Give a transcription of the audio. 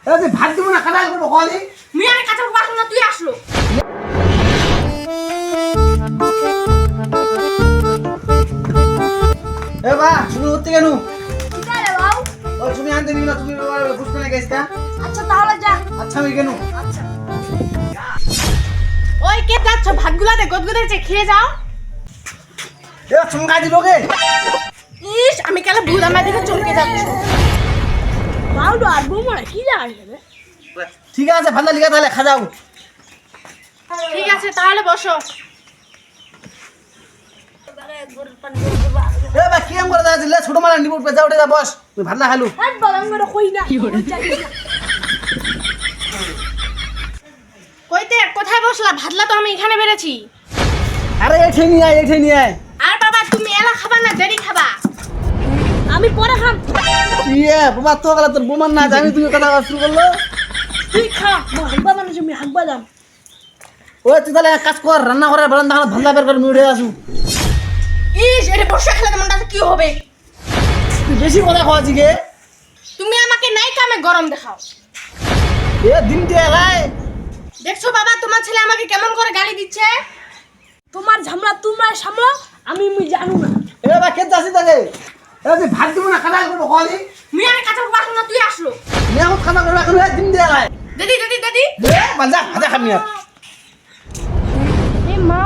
তুই ভাত দিব না কাঁচা করবো খাওয়ালি মিয়ারে কাঁচা বাসন না তুই আসলো এ বা তুমি উঠতে কেন কি রে বাবু ও তুমি আনতে নিও না তুমি বুঝতে না গেছটা আচ্ছা তাহলে যা আচ্ছা আমি কেন আচ্ছা ওই কে যাচ্ছ ভাতগুলাতে গদগদেছে খেয়ে যাও এ চমকা দিল কে ইস আমি কালে ভূত আমার দিকে চমকে যাচ্ছ বাবু আর বৌমা কি জানে ঠিক আছে ভালো লিখা তাহলে খাজাও ঠিক আছে তাহলে বসো এ বা কি আম করে যাচ্ছিল ছোট মালা নিব যা উঠে যা বস তুই ভাত না খালু আর বলাম করে কই না কইতে কোথায় বসলা ভাতলা তো আমি এখানে বেরেছি আরে এঠে নিয়ে আয় এঠে নিয়ে আয় আর বাবা তুমি এলা খাবা না দেরি খাবা আমি পরে খাম ইয়ে বাবা তো গেল তোর বোমান না জানি তুমি কথা শুরু করলো তুই খা মো হাগবা মানে তুমি হাগবা দাম ওই তুই তাহলে এক কাজ কর রান্না করার বারান্দা ভান্ডা বের করে উঠে আসু ইস এটা বর্ষা খেলে মনটা কি হবে তুই বেশি কথা খাওয়াছি গে তুমি আমাকে নাই কামে গরম দেখাও এ দিনটি এলাই দেখছো বাবা তোমার ছেলে আমাকে কেমন করে গালি দিচ্ছে তোমার ঝামলা তোমরা সামলাও আমি জানো না এ বা কে যাচ্ছি তাকে এ তুই ভাত দিব না কাঁচা করবো খাওয়ালি মিয়ারে কাঁচা বাসন না তুই আসলো নিয়ে এখন খানা করবো এখন দিনটি এলাই দাদি দাদি দাদি এ বাজা হাতে খাবি আর এ মা